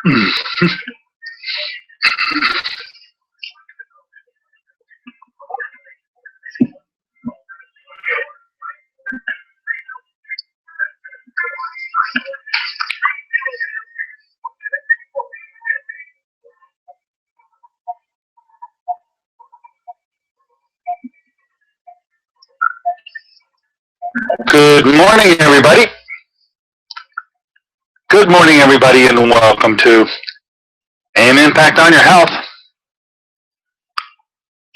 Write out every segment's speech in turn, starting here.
Good morning, everybody. Good morning, everybody, and welcome to AIM Impact on Your Health.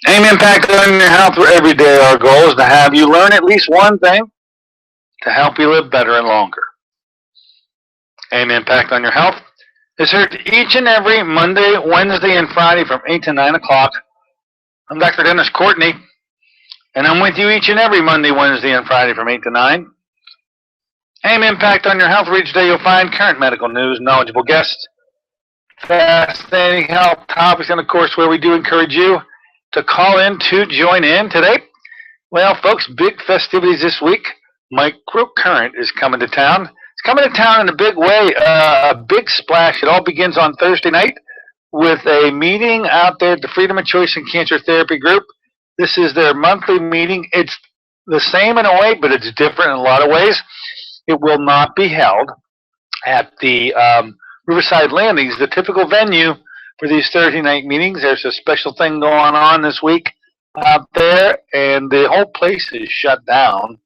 AIM Impact on Your Health, where every day our goal is to have you learn at least one thing to help you live better and longer. AIM Impact on Your Health is heard each and every Monday, Wednesday, and Friday from 8 to 9 o'clock. I'm Dr. Dennis Courtney, and I'm with you each and every Monday, Wednesday, and Friday from 8 to 9. AIM Impact on Your Health, where each day you'll find current medical news, knowledgeable guests, fascinating health topics, and of course where we do encourage you to call in to join in today. Well, folks, big festivities this week. Microcurrent is coming to town. It's coming to town in a big way, a big splash. It all begins on Thursday night with a meeting out there at the Freedom of Choice and Cancer Therapy Group. This is their monthly meeting. It's the same in a way, but it's different in a lot of ways. It will not be held at the Riverside Landings, the typical venue for these Thursday night meetings. There's a special thing going on this week out there, and the whole place is shut down.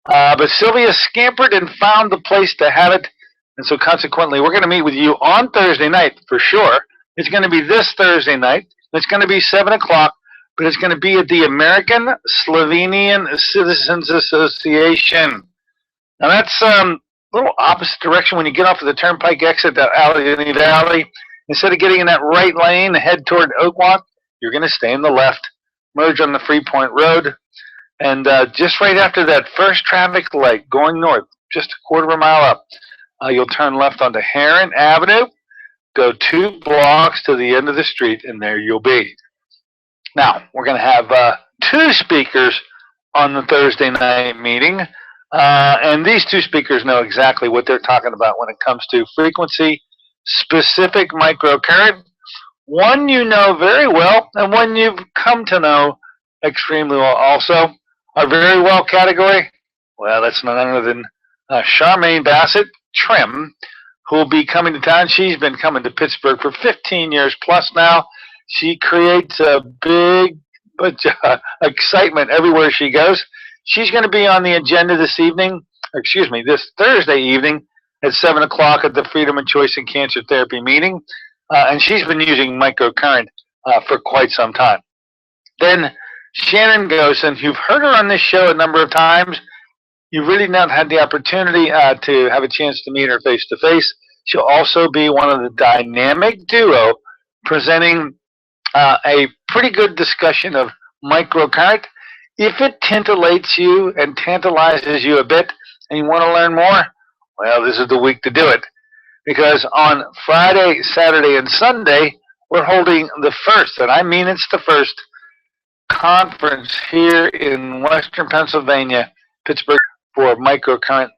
But Sylvia scampered and found the place to have it, and so consequently, we're going to meet with you on Thursday night for sure. It's going to be this Thursday night. It's going to be 7 o'clock, but it's going to be at the American Slovenian Citizens Association. Now that's a little opposite direction when you get off of the Turnpike exit, that alley. Instead of getting in that right lane, head toward Oakwalk, you're going to stay in the left, merge on the Freepoint Road, and just right after that first traffic light going north, just a quarter of a mile up, you'll turn left onto Heron Avenue, go 2 blocks to the end of the street, and there you'll be. Now, we're going to have 2 speakers on the Thursday night meeting. And these 2 speakers know exactly what they're talking about when it comes to frequency-specific microcurrent. One you know very well, and one you've come to know extremely well also. Our very well category, well, that's none other than Charmaine Bassett-Trimm, who will be coming to town. She's been coming to Pittsburgh for 15 years plus now. She creates a big excitement everywhere she goes. She's going to be on the agenda this Thursday evening at 7 o'clock at the Freedom of Choice and Cancer Therapy meeting. And she's been using microcurrent for quite some time. Then Shannon Gosen, you've heard her on this show a number of times. You've really not had the opportunity to have a chance to meet her face to face. She'll also be one of the dynamic duo presenting a pretty good discussion of microcurrent. If it tintillates you and tantalizes you a bit and you want to learn more, well, this is the week to do it. Because on Friday, Saturday, and Sunday, we're holding the first, and I mean it's the first, conference here in Western Pennsylvania, Pittsburgh, for microcurrent.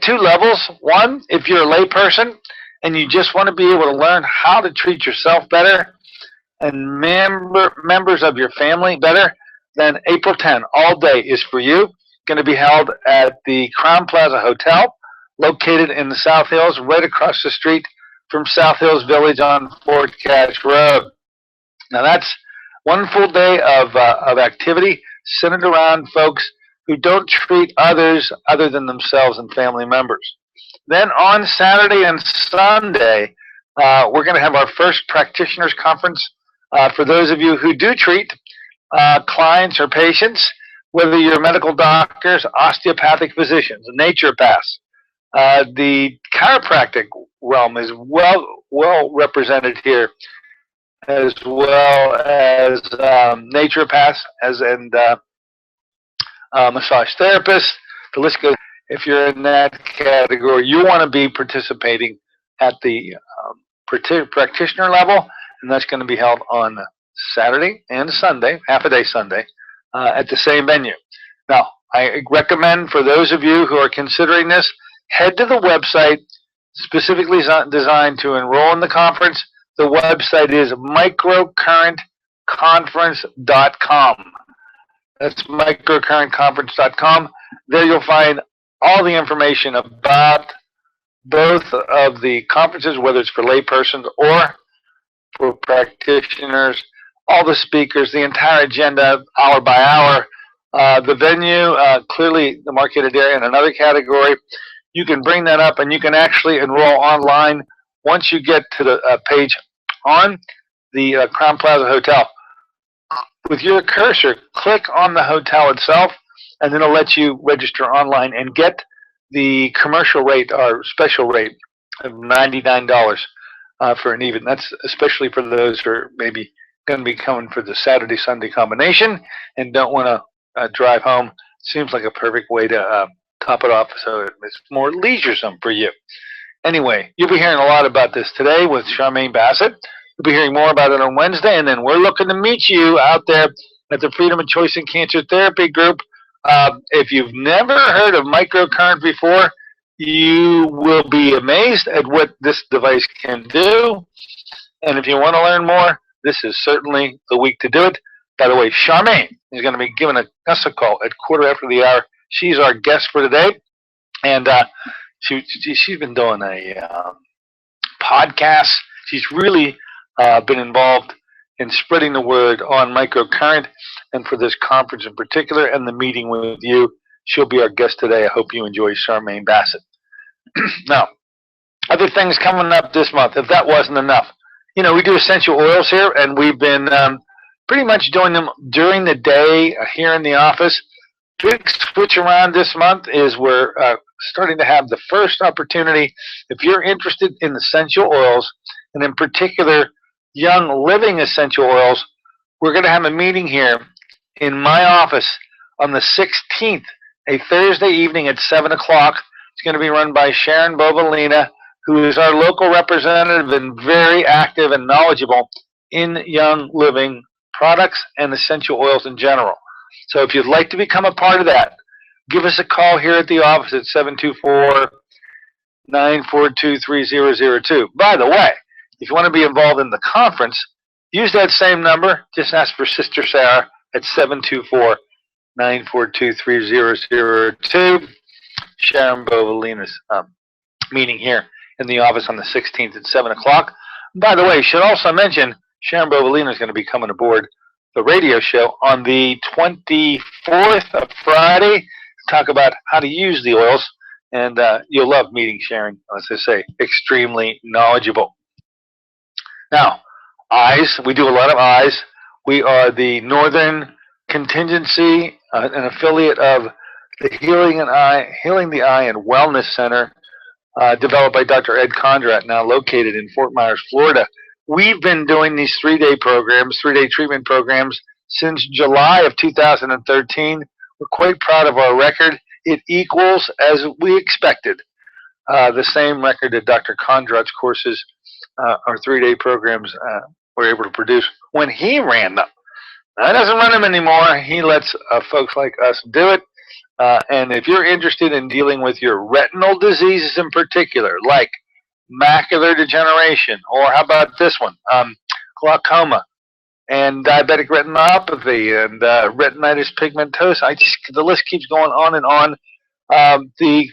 2 levels. One, if you're a layperson and you just want to be able to learn how to treat yourself better and members of your family better, then April 10, all day is for you. Going to be held at the Crown Plaza Hotel, located in the South Hills, right across the street from South Hills Village on Fort Cash Road. Now that's one full day of activity centered around folks who don't treat others other than themselves and family members. Then on Saturday and Sunday, we're going to have our first practitioners conference for those of you who do treat clients or patients, whether you're medical doctors, osteopathic physicians, naturopaths. The chiropractic realm is well represented here, as well as naturopaths and massage therapists. The list goes. If you're in that category, you want to be participating at the practitioner level, and that's going to be held on Saturday and Sunday, half a day Sunday, at the same venue. Now, I recommend for those of you who are considering this, head to the website, specifically designed to enroll in the conference. The website is microcurrentconference.com. That's microcurrentconference.com. There you'll find all the information about both of the conferences, whether it's for laypersons or for practitioners, all the speakers, the entire agenda, hour by hour. The venue, clearly the marketed area in another category. You can bring that up and you can actually enroll online once you get to the page on the Crown Plaza Hotel. With your cursor, click on the hotel itself, and then it'll let you register online and get the commercial rate or special rate of $99 for an evening. That's especially for those who are maybe going to be coming for the Saturday-Sunday combination and don't want to drive home. Seems like a perfect way to top it off, so it's more leisuresome for you. Anyway, you'll be hearing a lot about this today with Charmaine Bassett. You'll be hearing more about it on Wednesday, and then we're looking to meet you out there at the Freedom of Choice in Cancer Therapy group. If you've never heard of microcurrent before, you will be amazed at what this device can do. And if you want to learn more, this is certainly the week to do it. By the way, Charmaine is going to be giving us a call at 1:15. She's our guest for today, and she's been doing a podcast. She's really been involved in spreading the word on microcurrent, and for this conference in particular, and the meeting with you. She'll be our guest today. I hope you enjoy Charmaine Bassett. Now, other things coming up this month, if that wasn't enough. You know, we do essential oils here, and we've been pretty much doing them during the day here in the office. Big switch around this month is we're starting to have the first opportunity. If you're interested in essential oils, and in particular Young Living essential oils, we're going to have a meeting here in my office on the 16th, a Thursday evening at 7 o'clock. It's going to be run by Sharon Bovalina, who is our local representative and very active and knowledgeable in Young Living products and essential oils in general. So if you'd like to become a part of that, give us a call here at the office at 724-942-3002. By the way, if you want to be involved in the conference, use that same number. Just ask for Sister Sarah at 724-942-3002. Sharon Bovalina's meeting here in the office on the 16th at 7 o'clock. By the way, should also mention Sharon Bovalina is going to be coming aboard the radio show on the 24th of Friday to talk about how to use the oils. And you'll love meeting Sharon, as I say, extremely knowledgeable. Now, eyes. We do a lot of eyes. We are the Northern Contingency, an affiliate of the Healing the Eye and Wellness Center, developed by Dr. Ed Condrat, now located in Fort Myers, Florida. We've been doing these three-day treatment programs, since July of 2013. We're quite proud of our record. It equals, as we expected, the same record that Dr. Condrat's courses, our three-day programs, were able to produce when he ran them. Now, he doesn't run them anymore. He lets folks like us do it. And if you're interested in dealing with your retinal diseases in particular, like macular degeneration, or how about this one, glaucoma, and diabetic retinopathy, and retinitis pigmentosa, the list keeps going on and on. The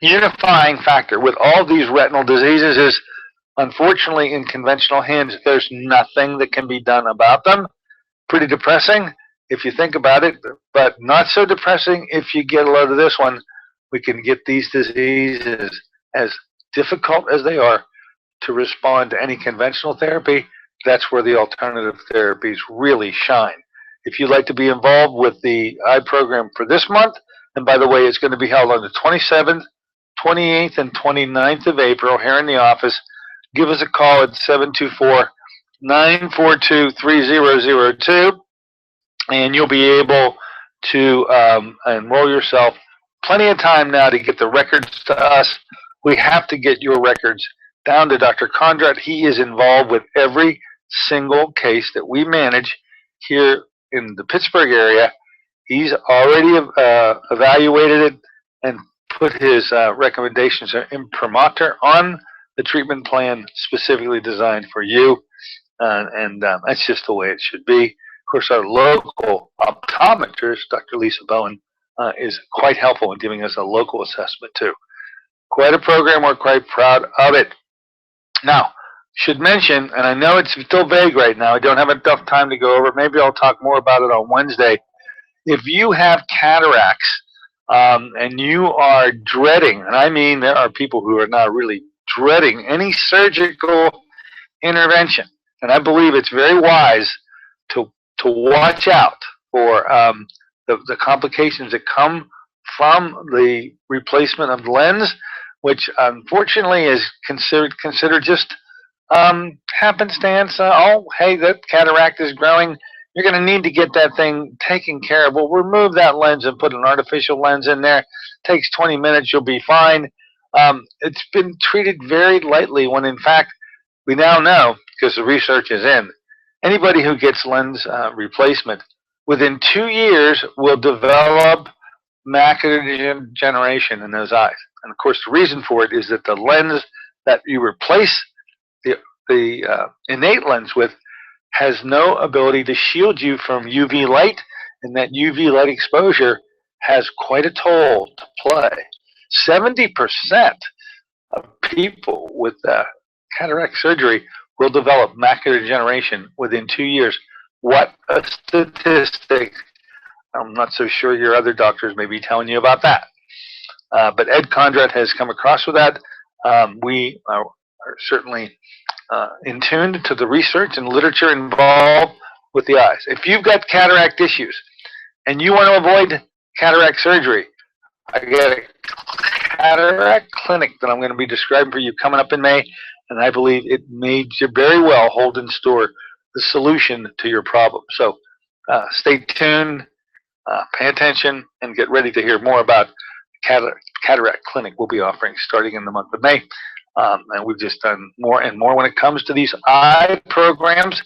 unifying factor with all these retinal diseases is, unfortunately, in conventional hands, there's nothing that can be done about them. Pretty depressing if you think about it, but not so depressing if you get a load of this one. We can get these diseases, as difficult as they are to respond to any conventional therapy. That's where the alternative therapies really shine. If you'd like to be involved with the eye program for this month, and by the way, it's going to be held on the 27th, 28th, and 29th of April here in the office, give us a call at 724-942-3002, and you'll be able to enroll yourself. Plenty of time now to get the records to us. We have to get your records down to Dr. Condrat. He is involved with every single case that we manage here in the Pittsburgh area. He's already evaluated it and put his recommendations or imprimatur on the treatment plan specifically designed for you. And that's just the way it should be. Of course, our local optometrist, Dr. Lisa Bowen, is quite helpful in giving us a local assessment too. Quite a program. We're quite proud of it. Now, should mention, and I know it's still vague right now, I don't have enough time to go over it. Maybe I'll talk more about it on Wednesday. If you have cataracts and you are dreading, and I mean there are people who are now really dreading any surgical intervention, and I believe it's very wise to watch out for the complications that come from the replacement of the lens, which unfortunately is considered just happenstance. Oh, hey, that cataract is growing. You're going to need to get that thing taken care of. We'll remove that lens and put an artificial lens in there. It takes 20 minutes. You'll be fine. It's been treated very lightly when, in fact, we now know, because the research is in, anybody who gets lens replacement within 2 years will develop macular degeneration in those eyes. And, of course, the reason for it is that the lens that you replace the innate lens with has no ability to shield you from UV light, and that UV light exposure has quite a toll to play. 70% of people with cataract surgery will develop macular degeneration within 2 years. What a statistic. I'm not so sure your other doctors may be telling you about that. But Ed Condrat has come across with that. We are certainly in tune to the research and literature involved with the eyes. If you've got cataract issues and you want to avoid cataract surgery, I got a cataract clinic that I'm going to be describing for you coming up in May, and I believe it may very well hold in store the solution to your problem. So stay tuned, pay attention, and get ready to hear more about cataract clinic we'll be offering starting in the month of May. And we've just done more and more when it comes to these eye programs.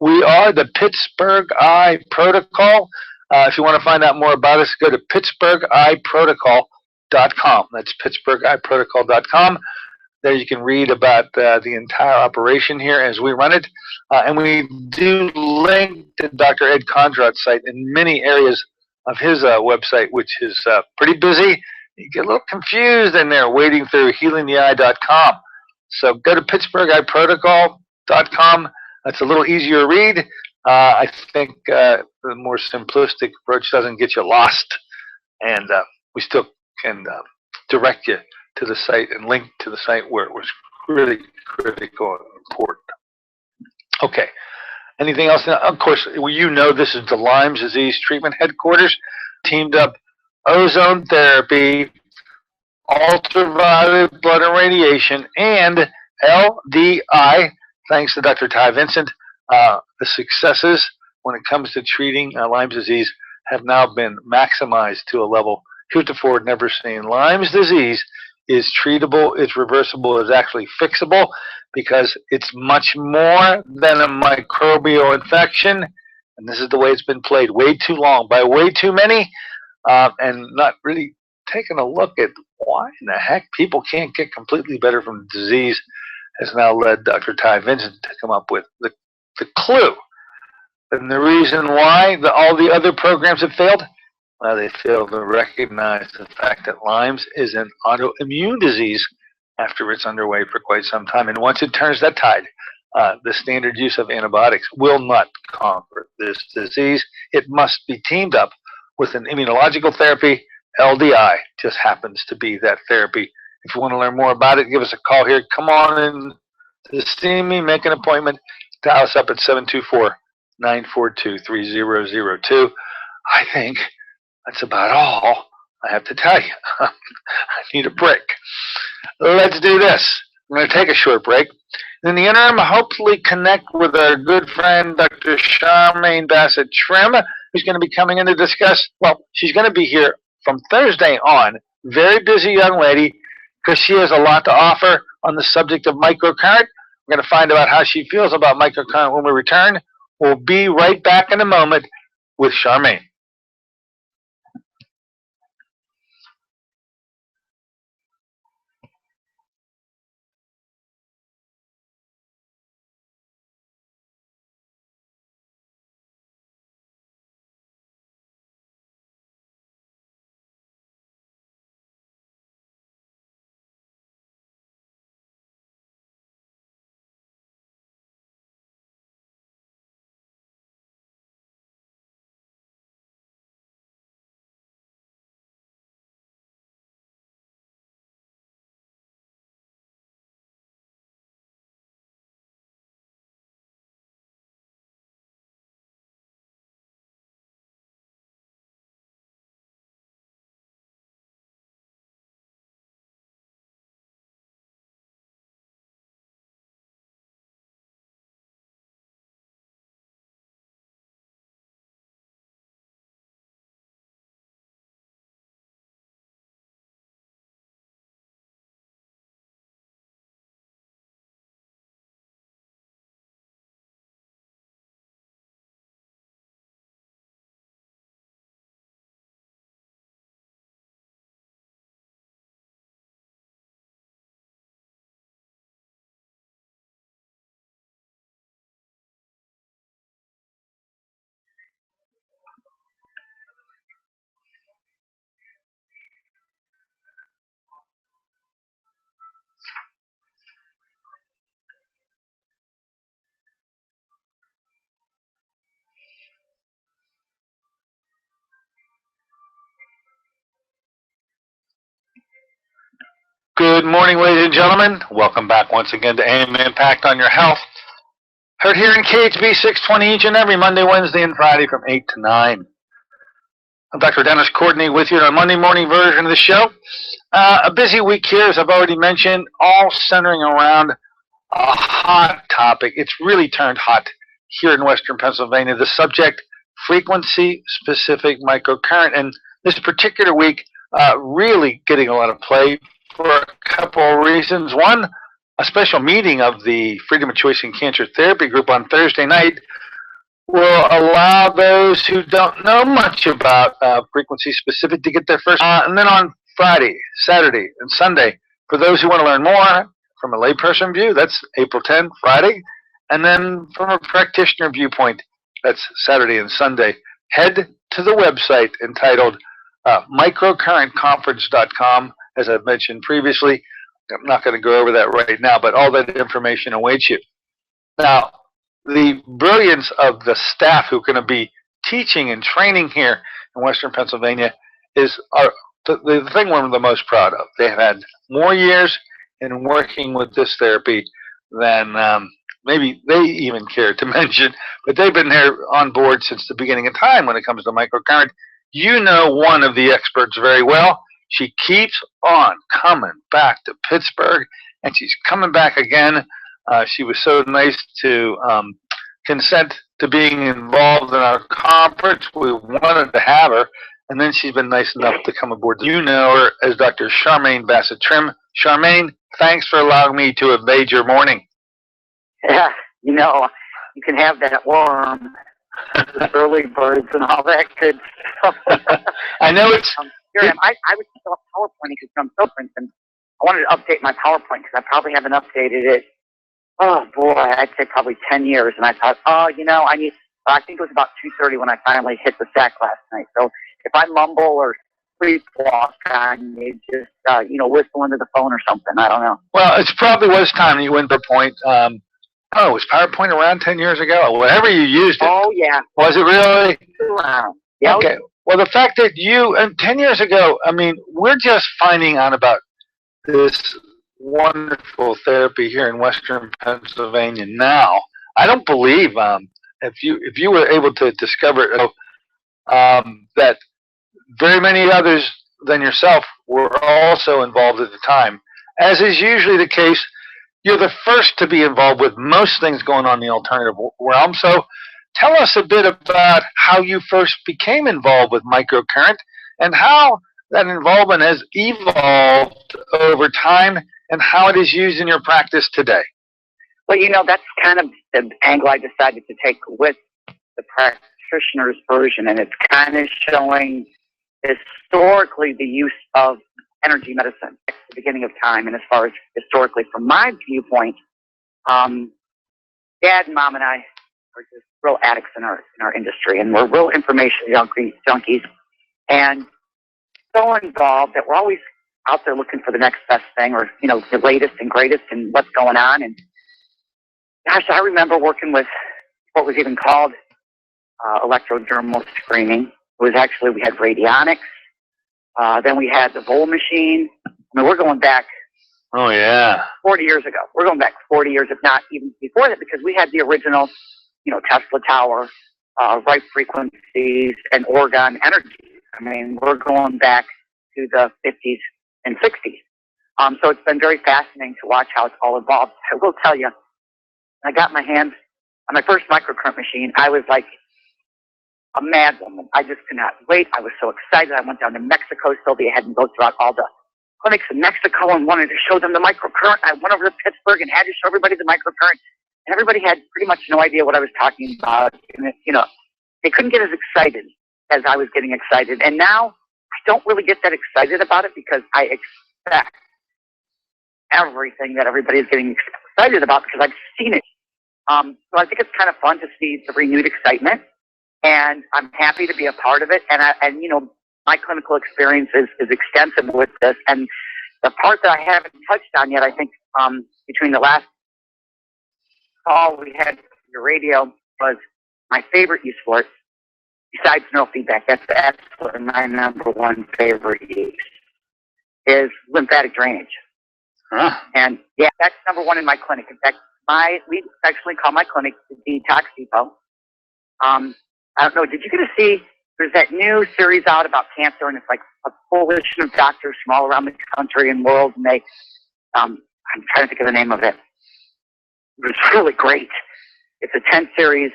We are the Pittsburgh Eye Protocol. If you want to find out more about us, go to pittsburgheyeprotocol.com. That's pittsburgheyeprotocol.com. There you can read about the entire operation here as we run it. And we do link to Dr. Ed Condrat's site in many areas of his website, which is pretty busy. You get a little confused in there wading through healingtheeye.com. So go to pittsburgheyeprotocol.com. That's a little easier to read. I think the more simplistic approach doesn't get you lost. And we still can direct you to the site and link to the site where it was really critical and important. Okay. Anything else? Now, of course, you know this is the Lyme disease treatment headquarters. Teamed up ozone therapy, ultraviolet blood and radiation, and LDI, thanks to Dr. Ty Vincent. The successes when it comes to treating Lyme disease have now been maximized to a level heretofore never seen. Lyme's disease is treatable, it's reversible, it's actually fixable because it's much more than a microbial infection. And this is the way it's been played way too long by way too many. And not really taking a look at why in the heck people can't get completely better from the disease has now led Dr. Ty Vincent to come up with the clue. And the reason why all the other programs have failed, they fail to recognize the fact that Lyme's is an autoimmune disease after it's underway for quite some time. And once it turns that tide, the standard use of antibiotics will not conquer this disease. It must be teamed up with an immunological therapy. LDI just happens to be that therapy. If you want to learn more about it, give us a call here. Come on in to see me, make an appointment. Dial us up at 724-942-3002. I think that's about all I have to tell you. I need a break. Let's do this. I'm going to take a short break. In the interim, hopefully connect with our good friend, Dr. Charmaine Bassett-Trimm, who's going to be coming in to discuss, well, she's going to be here from Thursday on. Very busy young lady, because she has a lot to offer on the subject of microcurrent. We're going to find out how she feels about microcurrent when we return. We'll be right back in a moment with Charmaine. Good morning, ladies and gentlemen. Welcome back once again to AM Impact on Your Health. Heard here in KHB 620 each and every Monday, Wednesday, and Friday from 8 to 9. I'm Dr. Dennis Courtney with you on a Monday morning version of the show. A busy week here, as I've already mentioned, all centering around a hot topic. It's really turned hot here in Western Pennsylvania. The subject, frequency-specific microcurrent. And this particular week, really getting a lot of play for a couple of reasons. One, a special meeting of the Freedom of Choice in Cancer Therapy group on Thursday night will allow those who don't know much about frequency specific to get their first. And then on Friday, Saturday, and Sunday, for those who want to learn more from a layperson view, that's April 10, Friday. And then from a practitioner viewpoint, that's Saturday and Sunday. Head to the website entitled microcurrentconference.com. As I've mentioned previously, I'm not going to go over that right now, but all that information awaits you. Now, the brilliance of the staff who are going to be teaching and training here in Western Pennsylvania is the thing we're the most proud of. They have had more years in working with this therapy than maybe they even care to mention, but they've been there on board since the beginning of time when it comes to microcurrent. You know one of the experts very well. She keeps on coming back to Pittsburgh, and she's coming back again. She was so nice to consent to being involved in our conference. We wanted to have her, and then she's been nice enough to come aboard. You know her as Dr. Charmaine Bassett-Trimm. Charmaine, thanks for allowing me to invade your morning. Yeah, you know, you can have that worm, the early birds, and all that good stuff. I know it's... Here I was still up PowerPoint because I'm so and I wanted to update my PowerPoint because I probably haven't updated it. Oh boy, I'd say probably 10 years. And I thought, I think it was about 2:30 when I finally hit the sack last night. So if I mumble or sleepwalk on you, just whistle into the phone or something. I don't know. Well, it probably was time you went to PowerPoint. Was PowerPoint around 10 years ago? Whatever you used it. Oh yeah. Was it really? Wow. Yeah. Okay. Well, the fact that and 10 years ago, I mean, we're just finding out about this wonderful therapy here in Western Pennsylvania now. I don't believe if you were able to discover that very many others than yourself were also involved at the time. As is usually the case, you're the first to be involved with most things going on in the alternative realm. So tell us a bit about how you first became involved with microcurrent and how that involvement has evolved over time and how it is used in your practice today. Well, that's kind of the angle I decided to take with the practitioner's version, and it's kind of showing historically the use of energy medicine at the beginning of time. And as far as historically, from my viewpoint, Dad and Mom and I are just real addicts in our industry, and we're real information junkies, and so involved that we're always out there looking for the next best thing, or the latest and greatest and what's going on. And gosh, I remember working with what was even called electrodermal screening. It was actually, we had radionics, then we had the Vol machine. I mean, we're going back. Oh yeah, 40 years ago. We're going back 40 years, if not even before that, because we had the original Tesla Tower, right frequencies, and Oregon energy. I mean, we're going back to the 50s and 60s. So it's been very fascinating to watch how it's all evolved. I will tell you, I got my hands on my first microcurrent machine. I was like a mad woman. I just could not wait. I was so excited. I went down to Mexico. Sylvia had me go throughout all the clinics in Mexico and wanted to show them the microcurrent. I went over to Pittsburgh and had to show everybody the microcurrent. And everybody had pretty much no idea what I was talking about. And they couldn't get as excited as I was getting excited. And now I don't really get that excited about it because I expect everything that everybody is getting excited about because I've seen it. So I think it's kind of fun to see the renewed excitement, and I'm happy to be a part of it. And my clinical experience is extensive with this. And the part that I haven't touched on yet, I think, between the last call we had on your radio was my favorite use for it, besides neurofeedback. That's absolutely my number one favorite use, is lymphatic drainage. Huh. And yeah, that's number one in my clinic. In fact, we actually call my clinic the Detox Depot. I don't know, did you get to see, there's that new series out about cancer, and it's like a coalition of doctors from all around the country and world, and they, I'm trying to think of the name of it. It was really great. It's a 10 series,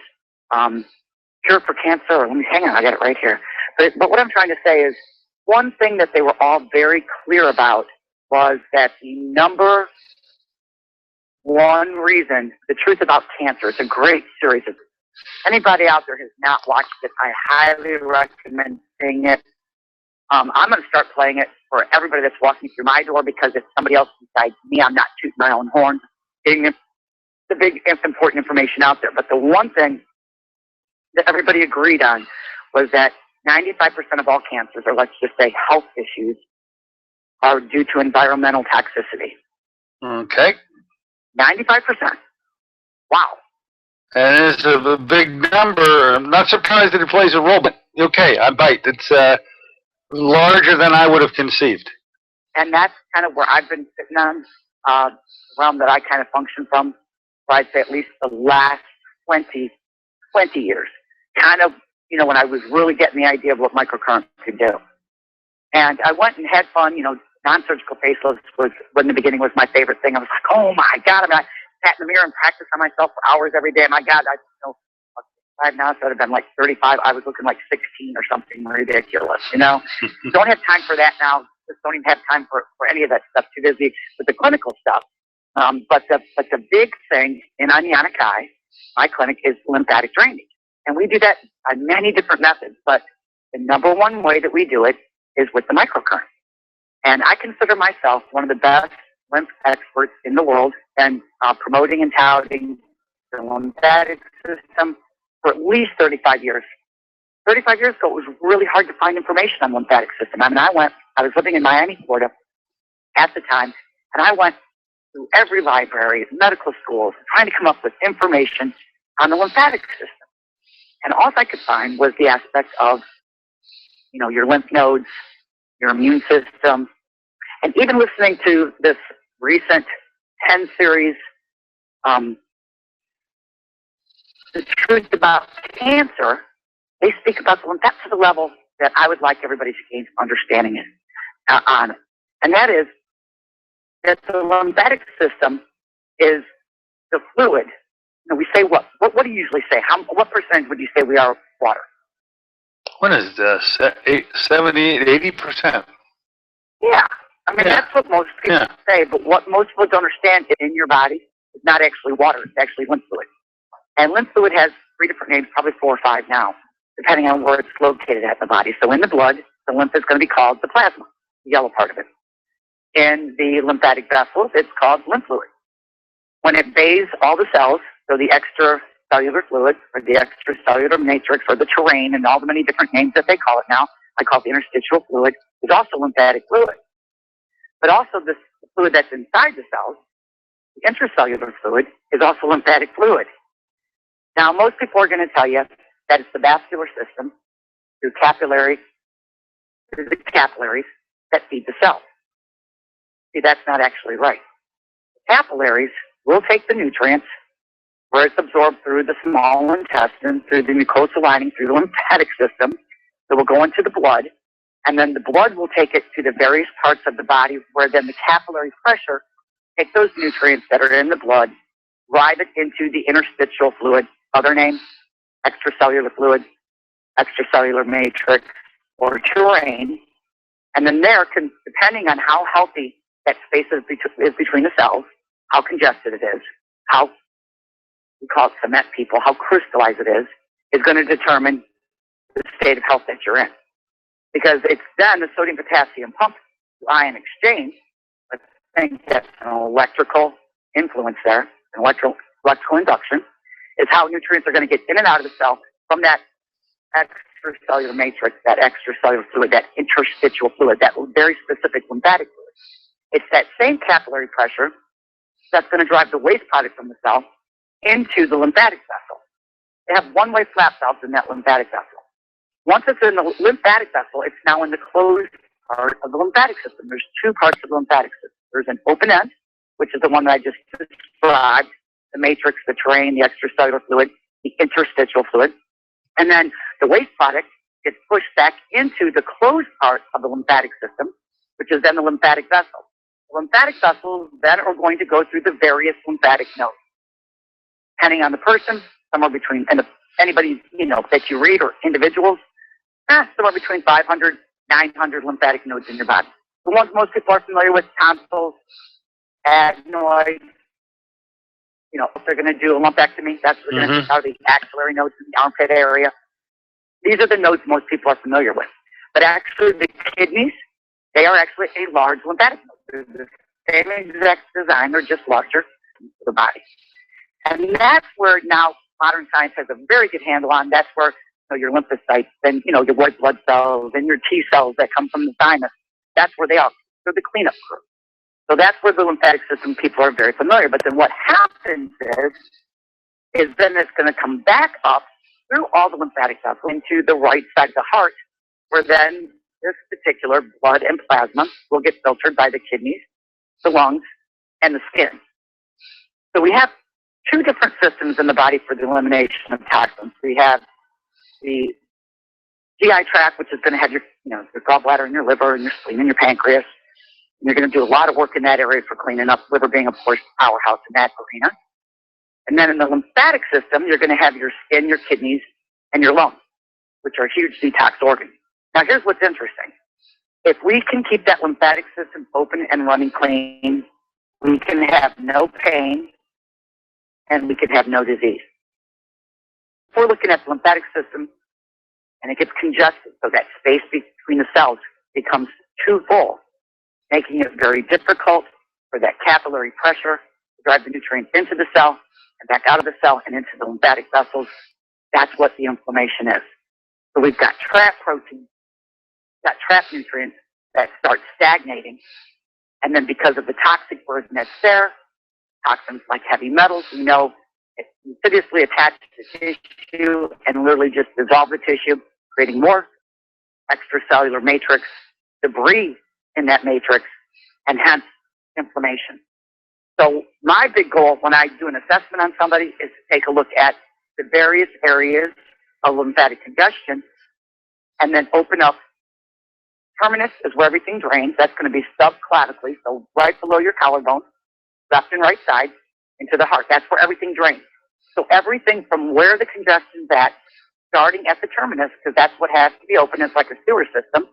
Cure for Cancer. Hang on, I got it right here. But what I'm trying to say is, one thing that they were all very clear about was that the number one reason, the truth about cancer, it's a great series. If anybody out there has not watched it, I highly recommend seeing it. I'm going to start playing it for everybody that's walking through my door, because it's somebody else besides me. I'm not tooting my own horn, getting the big, important information out there. But the one thing that everybody agreed on was that 95% of all cancers, or let's just say health issues, are due to environmental toxicity. Okay. 95%. Wow. And it's a big number. I'm not surprised that it plays a role, but okay, I bite. It's larger than I would have conceived. And that's kind of where I've been sitting on, realm that I kind of function from, for I'd say at least the last 20 years. Kind of, you know, when I was really getting the idea of what microcurrent could do. And I went and had fun, you know, non-surgical facelifts was, in the beginning, was my favorite thing. I was like, oh my God, I mean, I sat in the mirror and practiced on myself for hours every day. My God, I, you know, now, so I'd have been like 35. I was looking like 16 or something ridiculous, you know. Don't have time for that now. Just don't even have time for any of that stuff. Too busy with the clinical stuff. But the big thing in Anianakai, my clinic, is lymphatic drainage. And we do that by many different methods. But the number one way that we do it is with the microcurrent. And I consider myself one of the best lymph experts in the world, and promoting and touting the lymphatic system for at least 35 years. 35 years ago, it was really hard to find information on the lymphatic system. I mean, I was living in Miami, Florida at the time, and I went through every library, medical schools, trying to come up with information on the lymphatic system. And all I could find was the aspect of, you know, your lymph nodes, your immune system, and even listening to this recent 10 series, The Truth About Cancer, they speak about the lymphatic to the level that I would like everybody to gain understanding it on it. And that is that the lymphatic system is the fluid. You know, we say what do you usually say? What percentage would you say we are water? What is this? 70, 80%? Yeah. I mean, that's what most people say, but what most people don't understand is in your body, it's not actually water, it's actually lymph fluid. And lymph fluid has 3 different names, probably 4 or 5 now, depending on where it's located at the body. So in the blood, the lymph is going to be called the plasma, the yellow part of it. In the lymphatic vessels, it's called lymph fluid. When it bathes all the cells, so the extracellular fluid, or the extracellular matrix, or the terrain, and all the many different names that they call it now, I call it the interstitial fluid, is also lymphatic fluid. But also the fluid that's inside the cells, the intracellular fluid, is also lymphatic fluid. Now, most people are going to tell you that it's the vascular system through the capillaries that feed the cells. See, that's not actually right. The capillaries will take the nutrients where it's absorbed through the small intestine, through the mucosal lining, through the lymphatic system. It will go into the blood, and then the blood will take it to the various parts of the body, where then the capillary pressure takes those nutrients that are in the blood, drive it into the interstitial fluid, other name, extracellular fluid, extracellular matrix, or terrain. And then there, depending on how healthy that space is between the cells, how congested it is, how, we call it cement people, how crystallized it is going to determine the state of health that you're in. Because it's then the sodium-potassium pump ion exchange, I think that's an electrical influence there, an electrical induction, is how nutrients are going to get in and out of the cell from that extracellular matrix, that extracellular fluid, that interstitial fluid, that very specific lymphatic fluid. It's that same capillary pressure that's going to drive the waste product from the cell into the lymphatic vessel. They have one-way flap valves in that lymphatic vessel. Once it's in the lymphatic vessel, it's now in the closed part of the lymphatic system. There's 2 parts of the lymphatic system. There's an open end, which is the one that I just described, the matrix, the terrain, the extracellular fluid, the interstitial fluid. And then the waste product gets pushed back into the closed part of the lymphatic system, which is then the lymphatic vessel. The lymphatic vessels then are going to go through the various lymphatic nodes. Depending on the person, somewhere between, and anybody, that you read or individuals, somewhere between 500, 900 lymphatic nodes in your body. The ones most people are familiar with, tonsils, adenoids, if they're going to do a lumpectomy, that's what they're going to take out the axillary nodes in the armpit area. These are the nodes most people are familiar with. But actually, the kidneys, they are actually a large lymphatic node. They're the same exact design, they're just larger in the body. And that's where now modern science has a very good handle on. That's where your lymphocytes and your white blood cells and your T cells that come from the thymus, that's where they are. They're the cleanup crew. So that's where the lymphatic system people are very familiar. But then what happens is then it's going to come back up through all the lymphatic vessels into the right side of the heart, where then this particular blood and plasma will get filtered by the kidneys, the lungs, and the skin. So we have two different systems in the body for the elimination of toxins. We have the GI tract, which is going to have your gallbladder and your liver and your spleen and your pancreas. And you're going to do a lot of work in that area for cleaning up, liver being, of course, the powerhouse in that arena. And then in the lymphatic system, you're going to have your skin, your kidneys, and your lungs, which are huge detox organs. Now, here's what's interesting. If we can keep that lymphatic system open and running clean, we can have no pain, and we can have no disease. If we're looking at the lymphatic system, and it gets congested, so that space between the cells becomes too full, making it very difficult for that capillary pressure to drive the nutrients into the cell and back out of the cell and into the lymphatic vessels. That's what the inflammation is. So we've got trapped proteins, got trapped nutrients that start stagnating. And then because of the toxic burden that's there, toxins like heavy metals, it's insidiously attached to tissue and literally just dissolve the tissue, creating more extracellular matrix, debris in that matrix, and hence inflammation. So my big goal when I do an assessment on somebody is to take a look at the various areas of lymphatic congestion and then open up. Terminus is where everything drains. That's going to be subclavically, so right below your collarbone, left and right side, into the heart. That's where everything drains. So everything from where the congestion's at, starting at the terminus, because that's what has to be open. It's like a sewer system.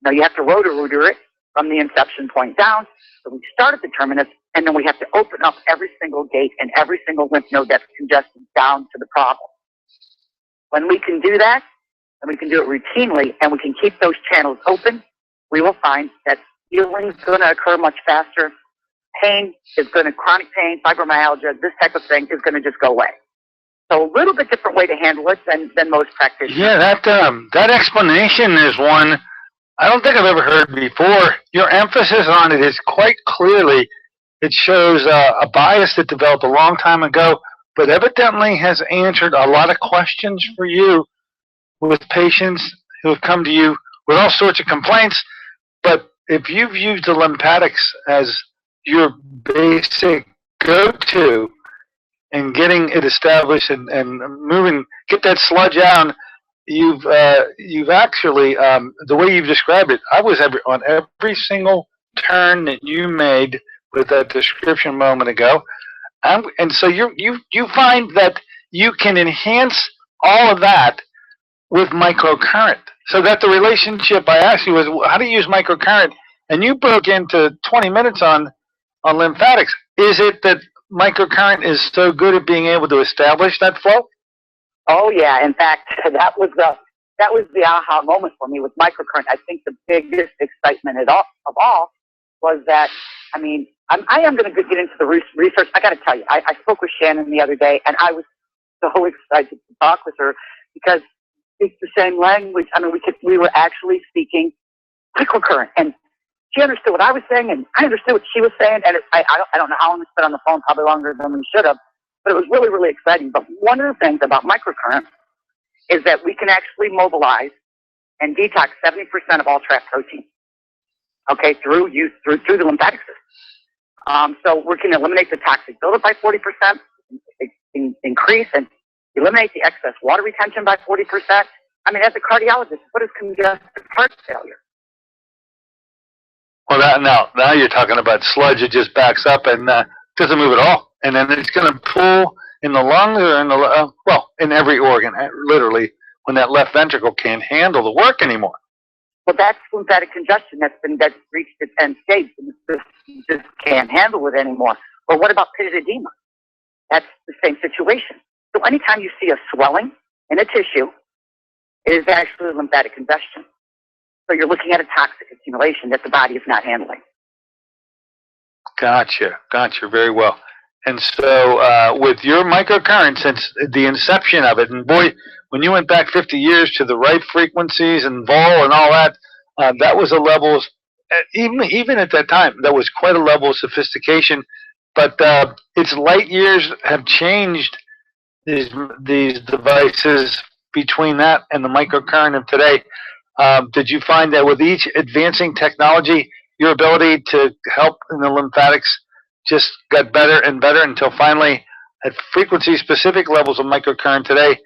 Now you have to rotor it from the inception point down. So we start at the terminus, and then we have to open up every single gate and every single lymph node that's congested down to the problem. When we can do that, and we can do it routinely, and we can keep those channels open, we will find that healing is going to occur much faster. Chronic pain, fibromyalgia, this type of thing is going to just go away. So a little bit different way to handle it than most practitioners. Yeah, that explanation is one I don't think I've ever heard before. Your emphasis on it is quite clearly, it shows a bias that developed a long time ago, but evidently has answered a lot of questions for you with patients who have come to you with all sorts of complaints. But if you've used the lymphatics as your basic go-to in getting it established and get that sludge out, you've actually, the way you've described it, I was on every single turn that you made with that description a moment ago. And so you find that you can enhance all of that with microcurrent. So that the relationship I asked you was, how do you use microcurrent? And you broke into 20 minutes on lymphatics. Is it that microcurrent is so good at being able to establish that flow? Oh yeah, in fact, that was the aha moment for me with microcurrent. I think the biggest excitement of all was that, I am going to get into the research. I got to tell you, I spoke with Shannon the other day, and I was so excited to talk with her because it's the same language. We were actually speaking microcurrent, and she understood what I was saying, and I understood what she was saying. And I don't know how long we spent on the phone, probably longer than we should have, but it was really, really exciting. But one of the things about microcurrent is that we can actually mobilize and detox 70% of all trapped protein. Okay, through the lymphatic system. So we can eliminate the toxic buildup by 40%, increase and eliminate the excess water retention by 40%. I mean, as a cardiologist, what is congestive heart failure? Well, now you're talking about sludge. It just backs up and doesn't move at all, and then it's going to pull in the lungs or in the in every organ, literally, when that left ventricle can't handle the work anymore. Well, that's lymphatic congestion that's reached its end stage, and the system just can't handle it anymore. Or what about pitted edema? That's the same situation. So anytime you see a swelling in a tissue, it is actually lymphatic congestion. So you're looking at a toxic accumulation that the body is not handling. Gotcha. Very well. And so with your microcurrent, since the inception of it, and boy, when you went back 50 years to the right frequencies and vol and all that, that was a level, even at that time, that was quite a level of sophistication. But its light years have changed these devices between that and the microcurrent of today. Did you find that with each advancing technology, your ability to help in the lymphatics just got better and better until finally, at frequency-specific levels of microcurrent today,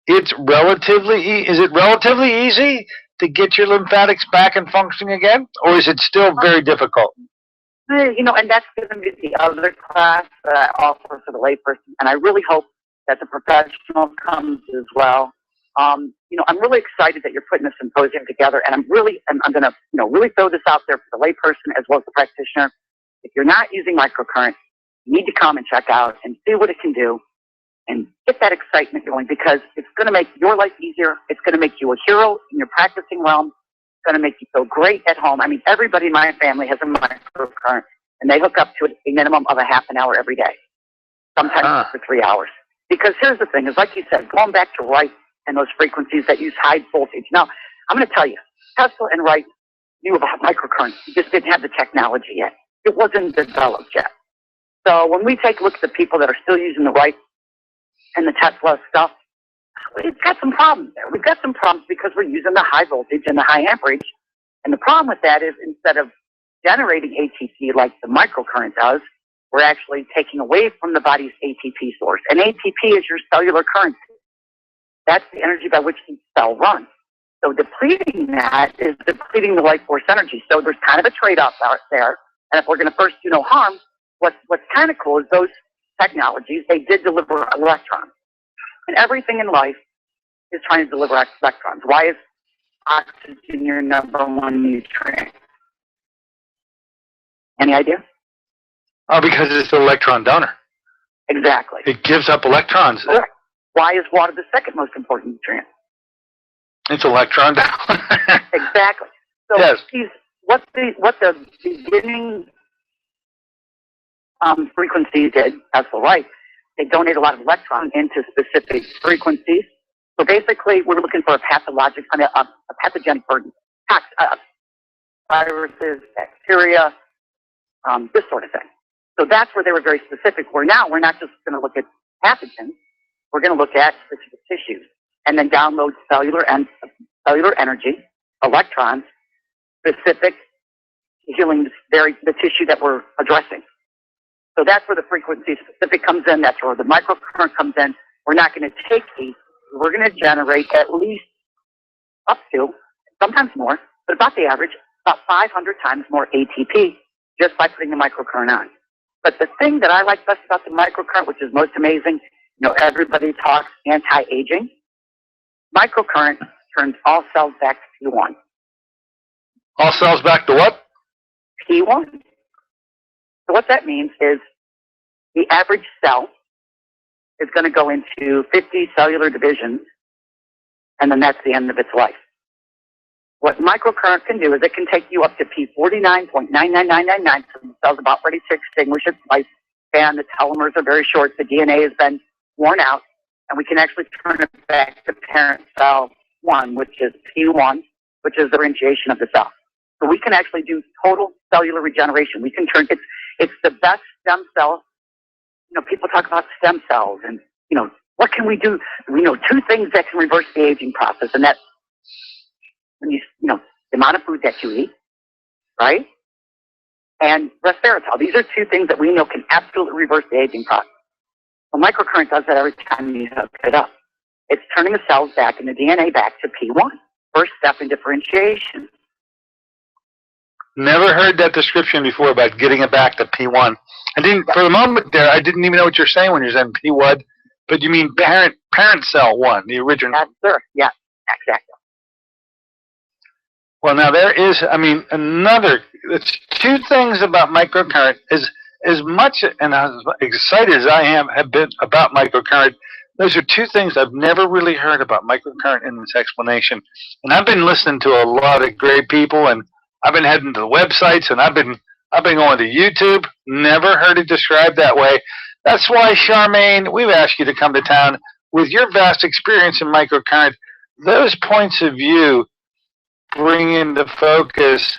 is it relatively easy to get your lymphatics back and functioning again, or is it still very difficult? And that's going to be the other class that I offer for the layperson, and I really hope that the professional comes as well. I'm really excited that you're putting this symposium together, and I'm going to, really throw this out there for the layperson as well as the practitioner. If you're not using microcurrent, you need to come and check out and see what it can do and get that excitement going, because it's going to make your life easier. It's going to make you a hero in your practicing realm. It's going to make you feel great at home. I mean, everybody in my family has a microcurrent, and they hook up to it a minimum of a half an hour every day, sometimes for 3 hours. Because here's the thing, is like you said, going back to Wright and those frequencies that use high voltage. Now, I'm going to tell you, Tesla and Wright knew about microcurrent. You just didn't have the technology yet. It wasn't developed yet. So when we take a look at the people that are still using the Wright and the Tesla stuff, we've got some problems there. We've got some problems because we're using the high voltage and the high amperage. And the problem with that is, instead of generating ATP like the microcurrent does, we're actually taking away from the body's ATP source. And ATP is your cellular currency. That's the energy by which the cell runs. So depleting that is depleting the life force energy. So there's kind of a trade-off out there. And if we're going to first do no harm, what's kind of cool is those technologies, they did deliver electrons. And everything in life is trying to deliver electrons. Why is oxygen your number one nutrient? Any idea? Oh, because it's an electron donor. Exactly. It gives up electrons. Correct. Why is water the second most important nutrient? It's electron donor. Exactly. So yes. What the beginning frequencies did, that's all right. They donate a lot of electrons into specific frequencies. So basically, we're looking for a pathogenic burden, viruses, bacteria, this sort of thing. So that's where they were very specific. Where now we're not just going to look at pathogens. We're going to look at specific tissues and then download cellular energy, electrons, specific healing the tissue that we're addressing. So that's where the frequency specific comes in. That's where the microcurrent comes in. We're not going to take these. We're going to generate at least up to, sometimes more, but about the average, about 500 times more ATP just by putting the microcurrent on. But the thing that I like best about the microcurrent, which is most amazing, everybody talks anti-aging. Microcurrent turns all cells back to P1. All cells back to what? P1. So what that means is the average cell is going to go into 50 cellular divisions, and then that's the end of its life. What microcurrent can do is it can take you up to P49.99999, so the cell's about ready to extinguish its lifespan. The telomeres are very short. The DNA has been worn out, and we can actually turn it back to parent cell 1, which is P1, which is the differentiation of the cell. So we can actually do total cellular regeneration. We can turn it's the best stem cell. People talk about stem cells, and what can we do? We know two things that can reverse the aging process, and that's when the amount of food that you eat, right? and resveratrol. These are two things that we know can absolutely reverse the aging process. Well, microcurrent does that every time you hook it up. It's turning the cells back and the DNA back to P1. First step in differentiation. Never heard that description before about getting it back to P1. I didn't, for the moment there, I didn't even know what you're saying when you're saying P1, but you mean parent cell 1, the original. That's sir. Yeah, exactly. Well, now there is, I mean, it's two things about microcurrent. As much and as excited as I have been about microcurrent, those are two things I've never really heard about microcurrent in this explanation. And I've been listening to a lot of great people, and I've been heading to the websites, and I've been going to YouTube. Never heard it described that way. That's why, Charmaine, we've asked you to come to town with your vast experience in microcurrent. Those points of view bring into focus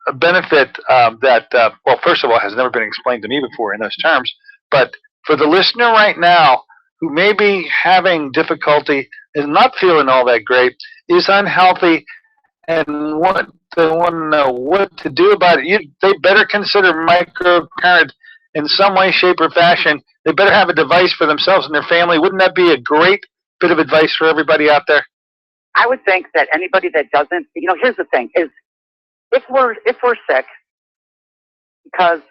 a benefit that, well, first of all, has never been explained to me before in those terms. But for the listener right now who may be having difficulty, is not feeling all that great, is unhealthy, and what they want to know what to do about it, they better consider microcurrent in some way, shape, or fashion. They better have a device for themselves and their family. Wouldn't that be a great bit of advice for everybody out there? I would think that anybody that doesn't, here's the thing, is if we're sick, because,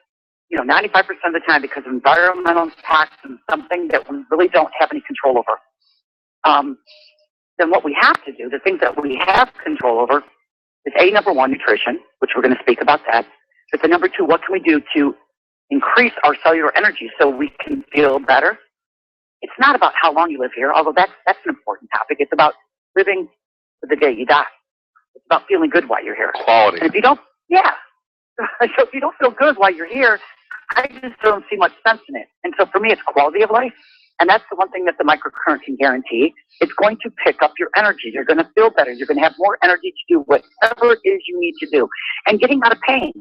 95% of the time because of environmental toxins, something that we really don't have any control over, then what we have to do, the things that we have control over, is number one, nutrition, which we're going to speak about that. But the number two, what can we do to increase our cellular energy so we can feel better? It's not about how long you live here, although that's an important topic. It's about living to the day you die. It's about feeling good while you're here. Quality. And if you don't, so if you don't feel good while you're here, I just don't see much sense in it. And so for me, it's quality of life. And that's the one thing that the microcurrent can guarantee. It's going to pick up your energy. You're going to feel better. You're going to have more energy to do whatever it is you need to do. And getting out of pain.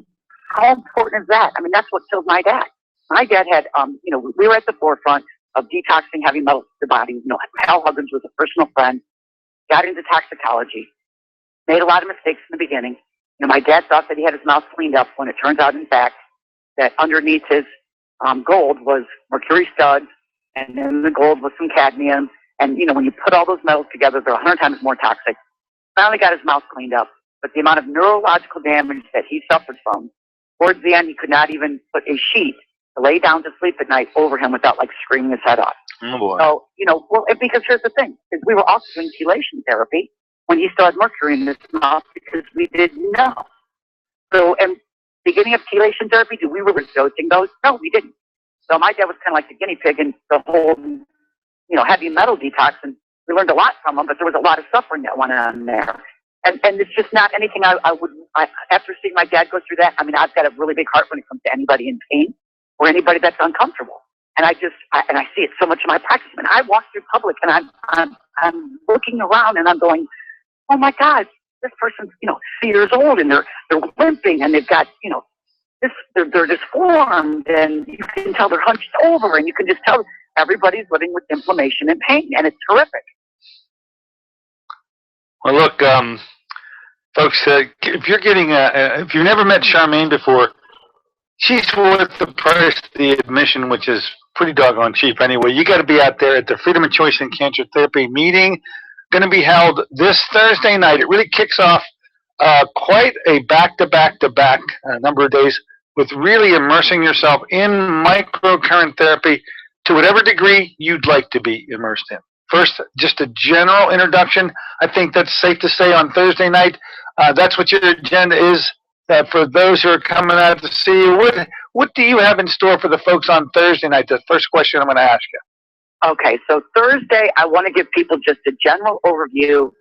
How important is that? I mean, that's what killed my dad. My dad had, we were at the forefront of detoxing heavy metals to the body. Hal Huggins was a personal friend, got into toxicology, made a lot of mistakes in the beginning. My dad thought that he had his mouth cleaned up when it turns out, in fact, that underneath his gold was mercury studs, and then the gold was some cadmium. And, when you put all those metals together, they're 100 times more toxic. Finally got his mouth cleaned up, but the amount of neurological damage that he suffered from, towards the end, he could not even put a sheet to lay down to sleep at night over him without, screaming his head off. Oh, boy. So, because here's the thing, is we were also doing chelation therapy when he still had mercury in his mouth because we didn't know. So, and beginning of chelation therapy, we were dosing those? No, we didn't. So my dad was kind of like the guinea pig in the whole, heavy metal detox, and we learned a lot from him, but there was a lot of suffering that went on there. And it's just not anything after seeing my dad go through that, I mean, I've got a really big heart when it comes to anybody in pain or anybody that's uncomfortable. And I see it so much in my practice. I mean, I walk through public and I'm looking around and I'm going, oh my God, this person's, 3 years old and they're limping and they've got, they're disformed and you can tell they're hunched over and you can just tell everybody's living with inflammation and pain, and it's horrific. Well, look, folks, if you've never met Charmaine before, she's worth the price of the admission, which is pretty doggone cheap anyway. You got to be out there at the Freedom of Choice in Cancer Therapy meeting, going to be held this Thursday night. It really kicks off quite a back-to-back-to-back number of days with really immersing yourself in microcurrent therapy to whatever degree you'd like to be immersed in. First, just a general introduction. I think that's safe to say on Thursday night. That's what your agenda is for those who are coming out to see you. What do you have in store for the folks on Thursday night? The first question I'm going to ask you. Okay, so Thursday, I want to give people just a general overview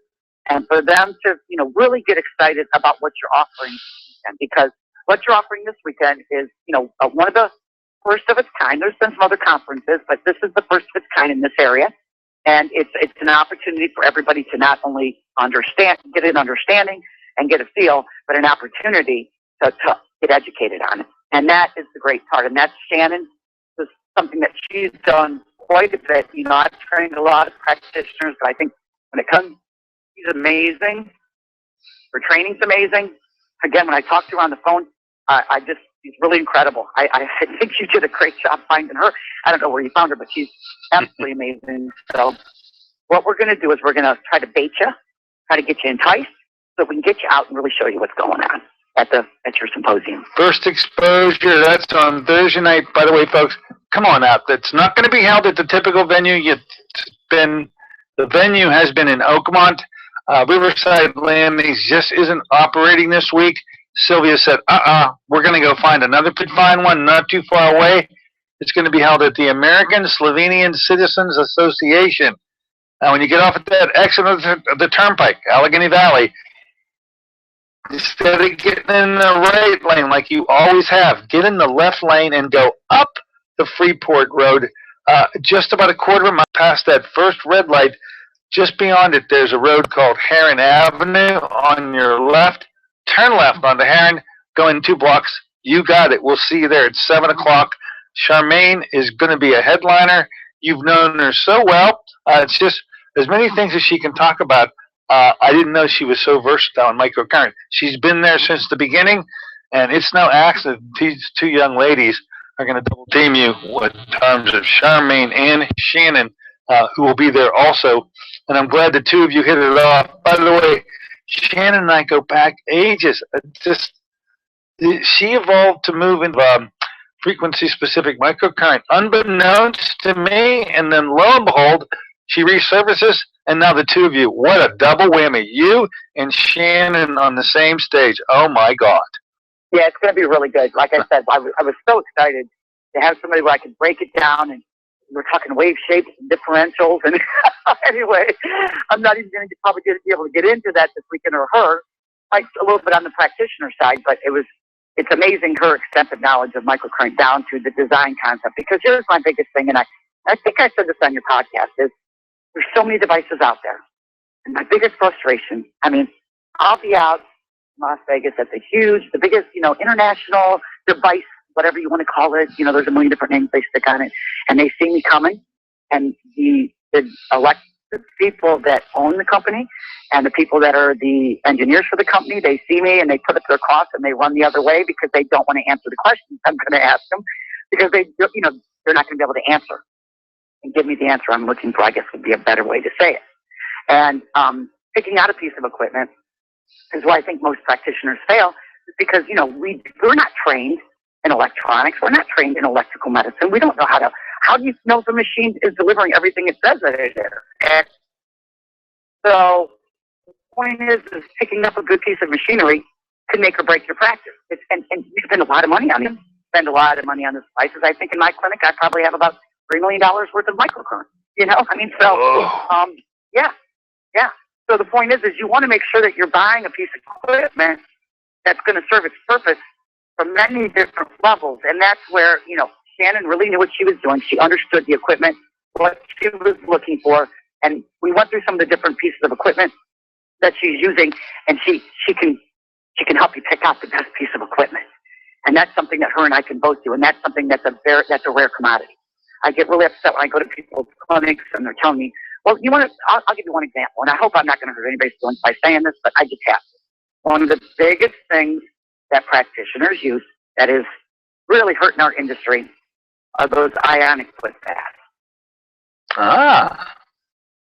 and for them to, really get excited about what you're offering this weekend, because what you're offering this weekend is, one of the first of its kind. There's been some other conferences, but this is the first of its kind in this area. And it's an opportunity for everybody to not only get an understanding and get a feel, but an opportunity to get educated on it. And that is the great part. And that's Shannon. This is something that she's done quite a bit. I've trained a lot of practitioners, but I think when it comes, she's amazing. Her training's amazing. Again, when I talk to her on the phone, I just She's really incredible. I think you did a great job finding her. I don't know where you found her, but she's absolutely amazing. So what we're going to do is we're going to try to bait you, try to get you enticed, so we can get you out and really show you what's going on at your symposium. First exposure, that's on Thursday night. By the way, folks, come on out. That's not going to be held at the typical venue. The venue has been in Oakmont. Riverside Landings just isn't operating this week. Sylvia said, we're going to go find another fine one not too far away. It's going to be held at the American Slovenian Citizens Association. Now, when you get off at that exit of the Turnpike, Allegheny Valley, instead of getting in the right lane like you always have, get in the left lane and go up the Freeport Road. Just about a quarter of a mile past that first red light, just beyond it, there's a road called Heron Avenue on your left. Turn left onto Heron, go in 2 blocks. You got it. We'll see you there at 7 o'clock. Charmaine is going to be a headliner. You've known her so well. It's just as many things as she can talk about. I didn't know she was so versatile in microcurrent. She's been there since the beginning, and it's no accident these 2 young ladies are going to double team you in terms of Charmaine and Shannon, who will be there also. And I'm glad the 2 of you hit it off. By the way, Shannon and I go back ages. She evolved to move into frequency-specific microcurrent, unbeknownst to me, and then lo and behold, she resurfaces, and now the 2 of you, what a double whammy. You and Shannon on the same stage. Oh, my God. Yeah, it's going to be really good. Like I said, I was so excited to have somebody where I could break it down, and we're talking wave shapes and differentials. And anyway, I'm not even going to probably be able to get into that this weekend or her. Like a little bit on the practitioner side, but it's amazing her extensive knowledge of microcurrent down to the design concept. Because here's my biggest thing, and I think I said this on your podcast, is there's so many devices out there. And my biggest frustration, I'll be out in Las Vegas at the biggest, international device, whatever you want to call it. There's a million different names they stick on it. And they see me coming, and the people that own the company and the people that are the engineers for the company, they see me and they put up their costs and they run the other way because they don't want to answer the questions I'm going to ask them, because they're not going to be able to answer and give me the answer I'm looking for, I guess would be a better way to say it. And picking out a piece of equipment is why I think most practitioners fail, is because, we're not trained in electronics. We're not trained in electrical medicine. We don't know how do you know if a machine is delivering everything it says that it is? And so the point is picking up a good piece of machinery can make or break your practice. And you spend a lot of money on it. Spend a lot of money on the devices. I think in my clinic, I probably have about $3 million worth of microcurrent. Yeah. So the point is you want to make sure that you're buying a piece of equipment that's going to serve its purpose from many different levels. And that's where, Shannon really knew what she was doing. She understood the equipment, what she was looking for. And we went through some of the different pieces of equipment that she's using, and she can help you pick out the best piece of equipment. And that's something that her and I can both do. And that's something that's a rare commodity. I get really upset when I go to people's clinics and they're telling me, well, I'll give you one example. And I hope I'm not going to hurt anybody's feelings by saying this, but I just have to. One of the biggest things that practitioners use that is really hurting our industry are those ionic foot baths.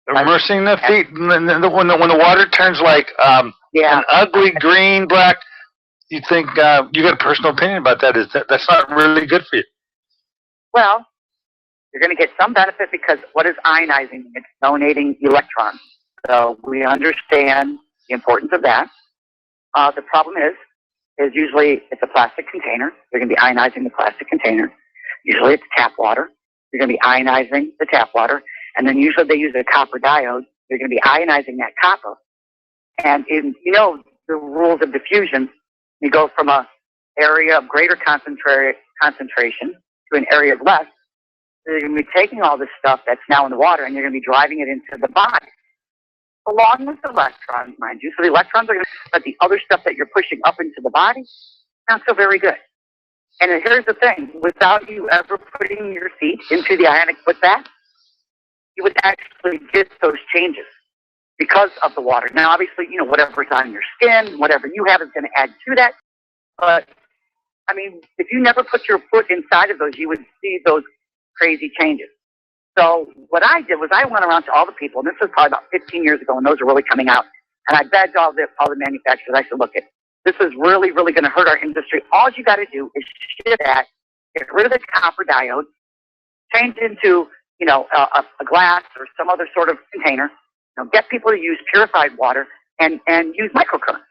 Immersing the feet when the water turns like an ugly green, black. You think you got a personal opinion about that? That's not really good for you? Well, you're going to get some benefit because what is ionizing? It's donating electrons. So we understand the importance of that. The problem is usually it's a plastic container. You're going to be ionizing the plastic container. Usually it's tap water. You're going to be ionizing the tap water. And then usually they use a copper diode. You're going to be ionizing that copper. And the rules of diffusion, you go from an area of greater concentration to an area of less. So you're going to be taking all this stuff that's now in the water and you're going to be driving it into the body, along with the electrons, mind you. So the electrons are going to, but the other stuff that you're pushing up into the body, not so very good. And here's the thing, without you ever putting your feet into the ionic foot bath, you would actually get those changes because of the water. Now, obviously, whatever's on your skin, whatever you have is going to add to that. But I mean, if you never put your foot inside of those, you would see those crazy changes. So what I did was I went around to all the people, and this was probably about 15 years ago, and those are really coming out. And I begged all the manufacturers. I said, look, this is really, really going to hurt our industry. All you got to do is ship that, get rid of the copper diode, change it into, a glass or some other sort of container, get people to use purified water and use microcurrent.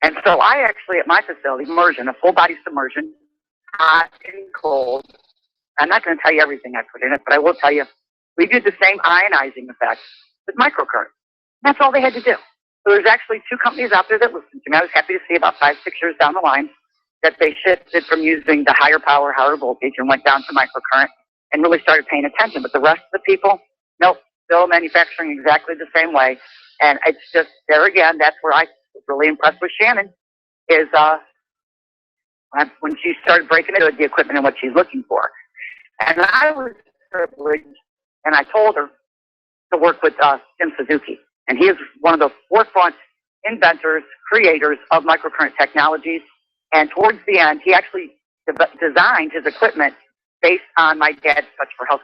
And so I actually, at my facility, immersion, a full body submersion, hot and cold. I'm not going to tell you everything I put in it, but I will tell you, we did the same ionizing effect with microcurrent. That's all they had to do. So there's actually 2 companies out there that listen to me. I was happy to see about 5-6 years down the line that they shifted from using the higher power, higher voltage and went down to microcurrent and really started paying attention. But the rest of the people, nope, still manufacturing exactly the same way. And it's just, there again, that's where I was really impressed with Shannon, is when she started breaking into the equipment and what she's looking for. And I was privileged, and I told her to work with Tim Suzuki. And he is one of the forefront inventors, creators of microcurrent technologies. And towards the end, he actually designed his equipment based on my dad's Touch for Health.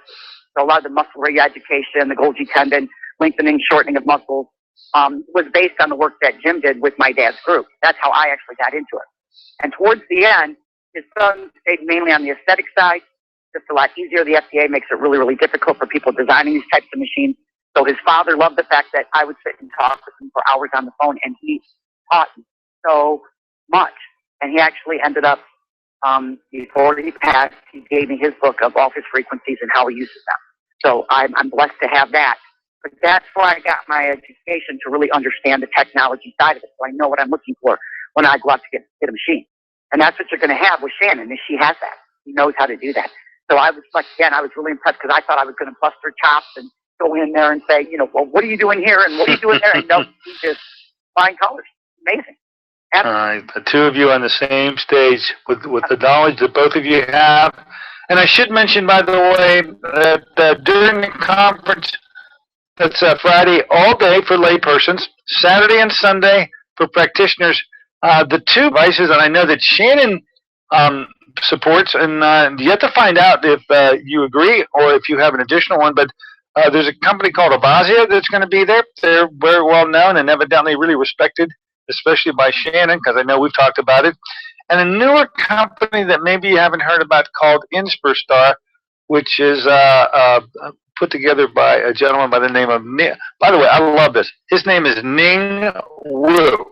So a lot of the muscle re-education, the Golgi tendon, lengthening, shortening of muscles, was based on the work that Jim did with my dad's group. That's how I actually got into it. And towards the end, his son stayed mainly on the aesthetic side. Just a lot easier. The FDA makes it really, really difficult for people designing these types of machines. So his father loved the fact that I would sit and talk with him for hours on the phone, and he taught me so much. And he actually ended up, before he passed, he gave me his book of all his frequencies and how he uses them. So I'm blessed to have that. But that's where I got my education, to really understand the technology side of it, so I know what I'm looking for when I go out to get a machine. And that's what you're going to have with Shannon, is she has that. She knows how to do that. So I was, like, again, I was really impressed, because I thought I was going to bust her chops and go in there and say, well, what are you doing here and what are you doing there? And no, she just flying colors. Amazing. All right, the 2 of you on the same stage with the knowledge that both of you have. And I should mention, by the way, that during the conference, that's Friday all day for laypersons, Saturday and Sunday for practitioners. The 2 devices, and I know that Shannon supports, and you have to find out if you agree or if you have an additional one, but there's a company called Avasia that's going to be there. They're very well known and evidently really respected, especially by Shannon, because I know we've talked about it. And a newer company that maybe you haven't heard about called Inspirstar, which is put together by a gentleman by the name of Ning. By the way, I love this. His name is Ning Wu.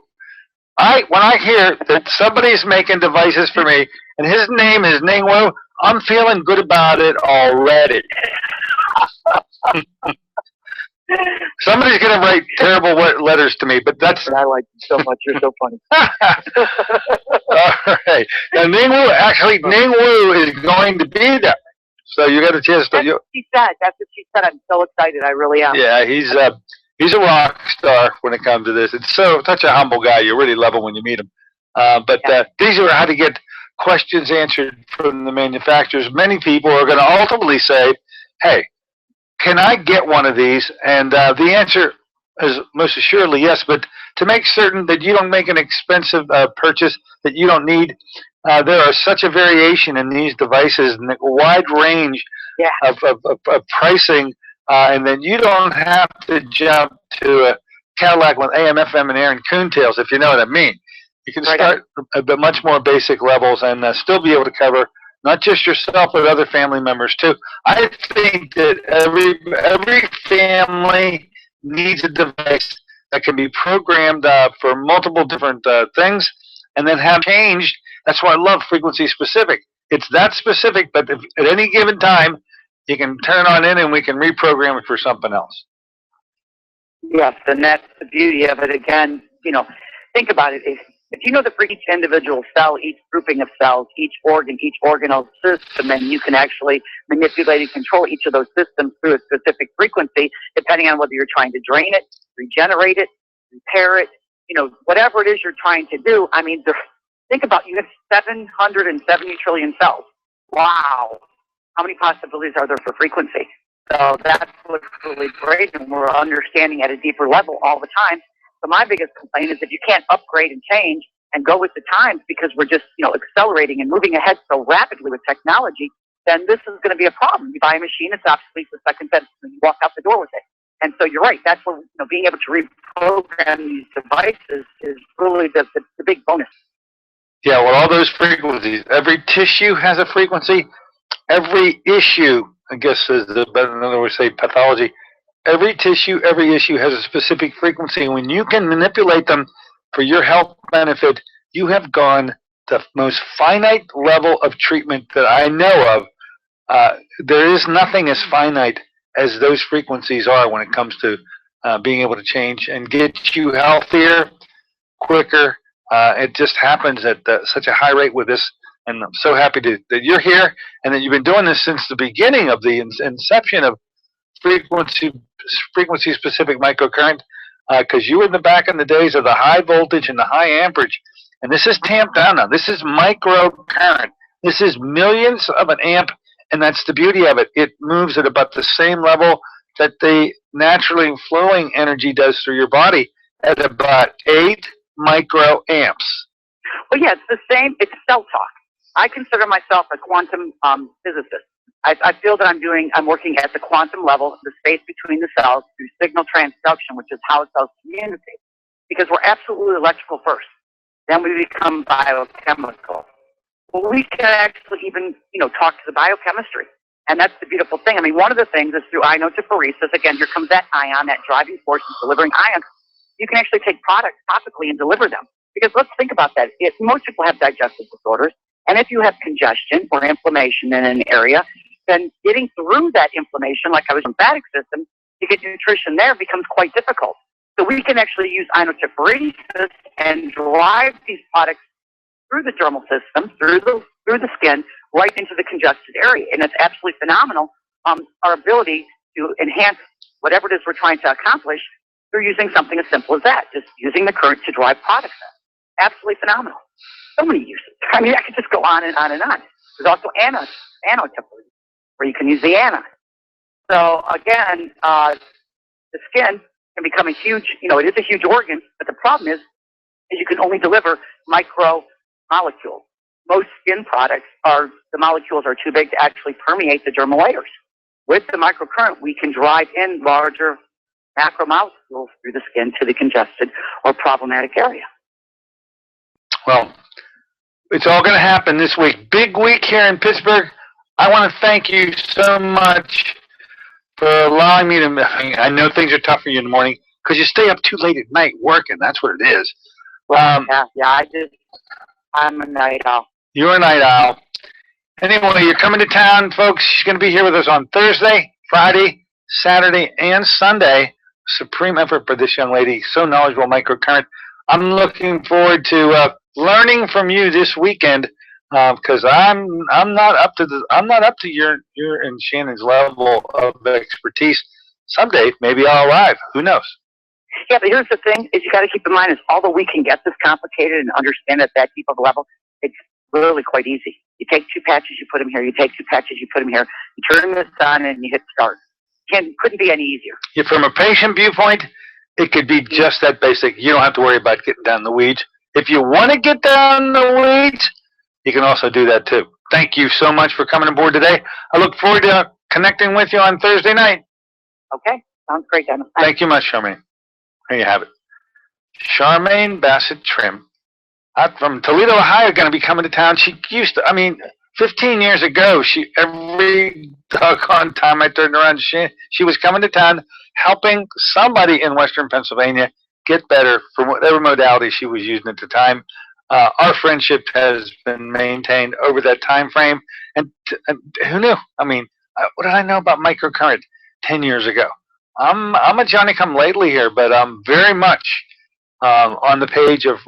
When I hear that somebody's making devices for me and his name is Ning Wu, I'm feeling good about it already. Somebody's going to write terrible letters to me, but that's... I like you so much. You're so funny. All right. Now, Ning Wu is going to be there. So you got a chance to... That's what she said. That's what she said. I'm so excited. I really am. Yeah, he's a rock star when it comes to this. It's such a humble guy. You really love him when you meet him. But these are how to get questions answered from the manufacturers. Many people are going to ultimately say, hey, can I get one of these? And the answer is most assuredly yes, but to make certain that you don't make an expensive purchase that you don't need, there are such a variation in these devices and a wide range of pricing, and then you don't have to jump to a Cadillac with AM, FM, and air and coontails, if you know what I mean. You can start at much more basic levels and still be able to cover not just yourself, but other family members too. I think that every family needs a device that can be programmed for multiple different things and then have changed. That's why I love frequency specific. It's that specific, but if, at any given time, you can turn on in and we can reprogram it for something else. Yes, and that's the beauty of it. Again, think about it. If you know for each individual cell, each grouping of cells, each organelle system, and you can actually manipulate and control each of those systems through a specific frequency, depending on whether you're trying to drain it, regenerate it, repair it, whatever it is you're trying to do. I mean, think about, you have 770 trillion cells. Wow. How many possibilities are there for frequency? So that's what's really great, and we're understanding at a deeper level all the time. So my biggest complaint is if you can't upgrade and change, and go with the times because we're just, accelerating and moving ahead so rapidly with technology, then this is going to be a problem. You buy a machine, it's obsolete the second that you walk out the door with it. And so you're right. That's where being able to reprogram these devices is really the big bonus. Yeah, well, all those frequencies. Every tissue has a frequency. Every issue, I guess, is another way to say pathology. Every tissue, every issue has a specific frequency. And when you can manipulate them for your health benefit, you have gone the most finite level of treatment that I know of. There is nothing as finite as those frequencies are when it comes to being able to change and get you healthier, quicker. It just happens at such a high rate with this. And I'm so happy that you're here and that you've been doing this since the beginning of the inception of frequency-specific microcurrent, because you were in the back in the days of the high voltage and the high amperage. And this is tamped down now. This is microcurrent. This is millions of an amp, and that's the beauty of it. It moves at about the same level that the naturally flowing energy does through your body at about 8 microamps. Well, yeah, it's the same. It's cell talk. I consider myself a quantum physicist. I feel that I'm working at the quantum level, the space between the cells, through signal transduction, which is how cells communicate. Because we're absolutely electrical first. Then we become biochemical. Well, we can actually even, talk to the biochemistry. And that's the beautiful thing. I mean, one of the things is through ionotophoresis. Again, here comes that ion, that driving force is delivering ions. You can actually take products topically and deliver them. Because let's think about that. Most people have digestive disorders. And if you have congestion or inflammation in an area, then getting through that inflammation, like I was in the lymphatic system, to get nutrition there becomes quite difficult. So we can actually use ionotophoresis and drive these products through the dermal system, through the skin, right into the congested area. And it's absolutely phenomenal, our ability to enhance whatever it is we're trying to accomplish through using something as simple as that, just using the current to drive products in. Absolutely phenomenal. So many uses. I mean, I could just go on and on and on. There's also ionotophoresis, where you can use the anion. So again, the skin can become a huge, it is a huge organ, but the problem is you can only deliver micro molecules. Most skin products the molecules are too big to actually permeate the dermal layers. With the microcurrent, we can drive in larger macromolecules through the skin to the congested or problematic area. Well, it's all going to happen this week. Big week here in Pittsburgh. I want to thank you so much for allowing me to. I know things are tough for you in the morning because you stay up too late at night working. That's what it is. I'm a night owl. You're a night owl. Anyway, you're coming to town, folks. She's going to be here with us on Thursday, Friday, Saturday, and Sunday. Supreme effort for this young lady. So knowledgeable, microcurrent. I'm looking forward to learning from you this weekend. Because I'm not up to your and Shannon's level of expertise. Someday, maybe I'll arrive. Who knows? Yeah, but here's the thing: is you got to keep in mind is although we can get this complicated and understand at that deep of a level, it's really quite easy. You take 2 patches, you put them here. You take 2 patches, you put them here. You turn this on and you hit start. Couldn't be any easier. Yeah, from a patient viewpoint, it could be just that basic. You don't have to worry about getting down the weeds. If you want to get down the weeds, you can also do that too. Thank you so much for coming aboard today. I look forward to connecting with you on Thursday night. Okay, sounds great, Dennis. Thank you much, Charmaine. There you have it. Charmaine Bassett-Trimm from Toledo, Ohio, going to be coming to town. She used to, 15 years ago, every doggone time I turned around, she was coming to town helping somebody in Western Pennsylvania get better from whatever modality she was using at the time. Our friendship has been maintained over that time frame. And who knew? What did I know about microcurrent 10 years ago? I'm a Johnny-come-lately here, but I'm very much on the page of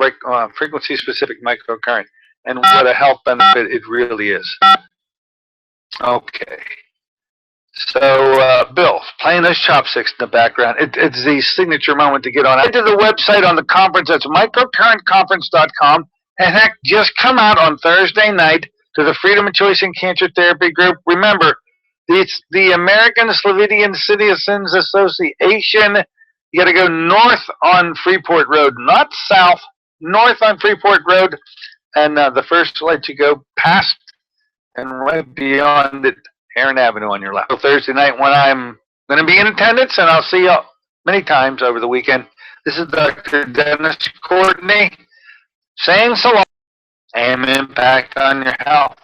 frequency-specific microcurrent and what a health benefit it really is. Okay. So, Bill, playing those chopsticks in the background. It's the signature moment to get on. I did the website on the conference. That's microcurrentconference.com. And heck, just come out on Thursday night to the Freedom of Choice in Cancer Therapy group. Remember, it's the American Slovenian Citizens Association. You got to go north on Freeport Road, not south, north on Freeport Road, and the first will let you go past and right beyond it, Heron Avenue on your left. So Thursday night when I'm going to be in attendance, and I'll see you many times over the weekend. This is Dr. Dennis Courtney saying so long and impact on your health.